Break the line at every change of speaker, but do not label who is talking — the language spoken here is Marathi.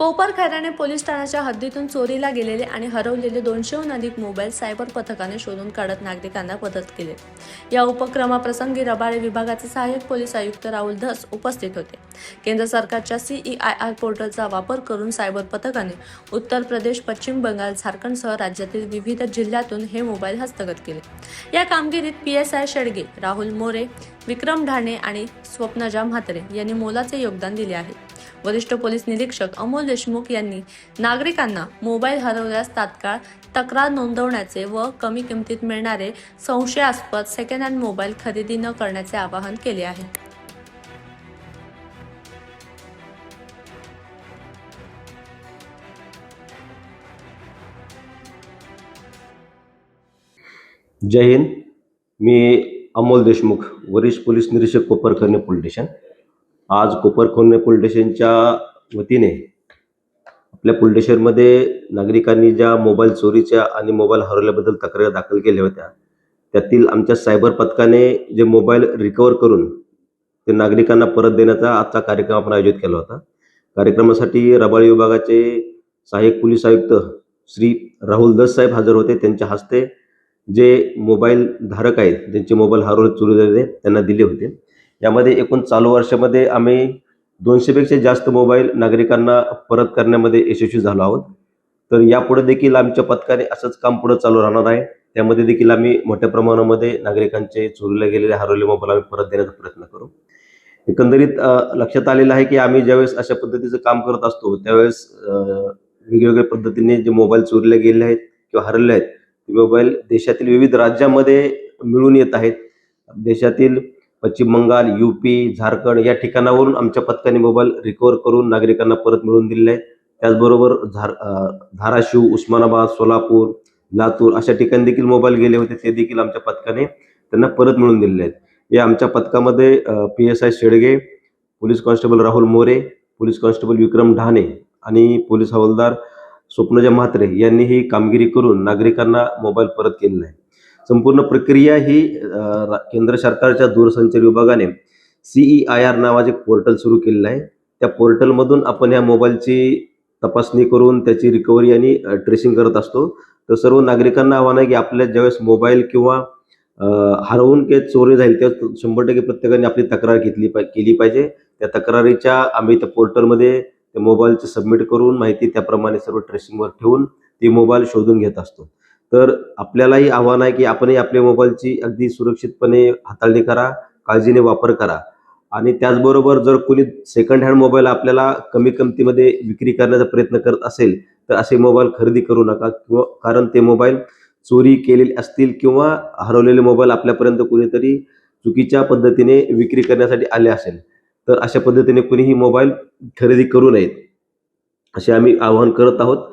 कोपर खैराणे पोलीस ठाण्याच्या हद्दीतून चोरीला गेलेले आणि हरवलेले 200हून अधिक मोबाईल सायबर पथकाने शोधून काढत नागरिकांना मदत केली। या उपक्रमाप्रसंगी रबाळे विभागाचे सहाय्यक पोलीस आयुक्त राहुल धस उपस्थित होते। केंद्र सरकारच्या CEIR पोर्टलचा वापर करून सायबर पथकाने उत्तर प्रदेश, पश्चिम बंगाल, झारखंडसह राज्यातील विविध जिल्ह्यातून हे मोबाईल हस्तगत केले। या कामगिरीत PSI शेडगे, राहुल मोरे, विक्रम ढाणे आणि स्वप्नजा म्हात्रे यांनी मोलाचे योगदान दिले आहे। वरिष्ठ पोलीस निरीक्षक अमोल देशमुख यांनी नागरिकांना मोबाईल हरवल्यास तात्काळ तक्रार नोंदवण्याचे व कमी किमतीत मिळणारे संशयास्पद सेकंड हँड मोबाईल खरेदी न करण्याचे आवाहन केले आहे।
जय हिंद। मी अमोल देशमुख, वरिष्ठ पोलीस निरीक्षक कोपर खैराणे पोलीस स्टेशन। आज कोपर खैराणे पोलीस स्टेशनच्या वतीने आपल्या पोलीस स्टेशनमध्ये नागरिकांनी ज्या मोबाईल चोरीच्या आणि मोबाईल हरवल्याबद्दल तक्रारी दाखल केल्या होत्या, त्यातील आमच्या सायबर पथकाने जे मोबाईल रिकव्हर करून ते नागरिकांना परत देण्याचा आजचा कार्यक्रम आपण आयोजित केला होता। कार्यक्रमासाठी रबाळे विभागाचे सहाय्यक पोलीस आयुक्त श्री राहुल धस साहेब हजर होते। त्यांच्या हस्ते जे मोबाईल धारक आहेत, ज्यांचे मोबाईल हरवले चोरी झालेले, त्यांना दिले होते। यामध्ये एकूण चालू वर्षामध्ये आम्ही 200 पेक्षा जास्त मोबाईल नागरिकांना परत करण्यामध्ये यशस्वी झालो आहोत। तर यापुढे देखील आमच्या पथकाने असंच काम पुढे चालू राहणार आहे। त्यामध्ये देखील आम्ही मोठ्या प्रमाणामध्ये नागरिकांचे चोरीला गेलेले हरवलेले मोबाईल आम्ही परत देण्याचा प्रयत्न करू। एकंदरीत लक्षात आलेलं आहे की आम्ही ज्यावेळेस अशा पद्धतीचं काम करत असतो, त्यावेळेस वेगवेगळ्या पद्धतीने जे मोबाईल चोरीला गेले आहेत किंवा हरवले आहेत, ते मोबाईल देशातील विविध राज्यांमध्ये मिळून येत आहेत। देशातील पश्चिम बंगाल, UP, झारखंड या ठिकाणावरून आमच्या पथकाने मोबाईल रिकव्हर करून नागरिकांना परत मिळवून दिलेले आहेत। त्याचबरोबर धाराशिव, उस्मानाबाद, सोलापूर, लातूर अशा ठिकाणी देखील मोबाईल गेले होते, ते देखील आमच्या पथकाने त्यांना परत मिळवून दिलेले आहेत। या आमच्या पथकामध्ये PSI Shedge, police constable Rahul More, police constable Vikram Dhane आणि पोलीस हवालदार स्वप्नजा म्हात्रे यांनी ही कामगिरी करून नागरिकांना मोबाईल परत केलेला आहे। संपूर्ण प्रक्रिया ही केंद्र सरकारच्या दूरसंचार विभागाने CEIR नावाचे पोर्टल सुरू केलेलं आहे। त्या पोर्टलमधून आपण या मोबाईलची तपासणी करून त्याची रिकव्हरी आणि ट्रेसिंग करत असतो। तर सर्व नागरिकांना आव्हान आहे की आपल्या ज्यावेळेस मोबाईल किंवा हरवून किंवा चोरी झाली तेव्हा 100% प्रत्येकाने आपली तक्रार केली पाहिजे। त्या तक्रारीच्या आम्ही त्या पोर्टलमध्ये त्या मोबाईलचे सबमिट करून माहिती त्याप्रमाणे सर्व ट्रेसिंगवर ठेवून ती मोबाईल शोधून घेत असतो। तर आपल्यालाही आव्हान आहे की आपणही आपल्या मोबाईलची अगदी सुरक्षितपणे हाताळणी करा, काळजीने वापर करा आणि त्याचबरोबर जर कोणी सेकंड हँड मोबाईल आपल्याला कमी किमतीमध्ये विक्री करण्याचा प्रयत्न करत असेल तर असे मोबाईल खरेदी करू नका, किंवा कारण ते मोबाईल चोरी केलेले असतील किंवा हरवलेले मोबाईल आपल्यापर्यंत कोणीतरी चुकीच्या पद्धतीने विक्री करण्यासाठी आले असेल, तर अशा पद्धतीने कोणीही मोबाईल खरेदी करू नयेत असे आम्ही आवाहन करत आहोत।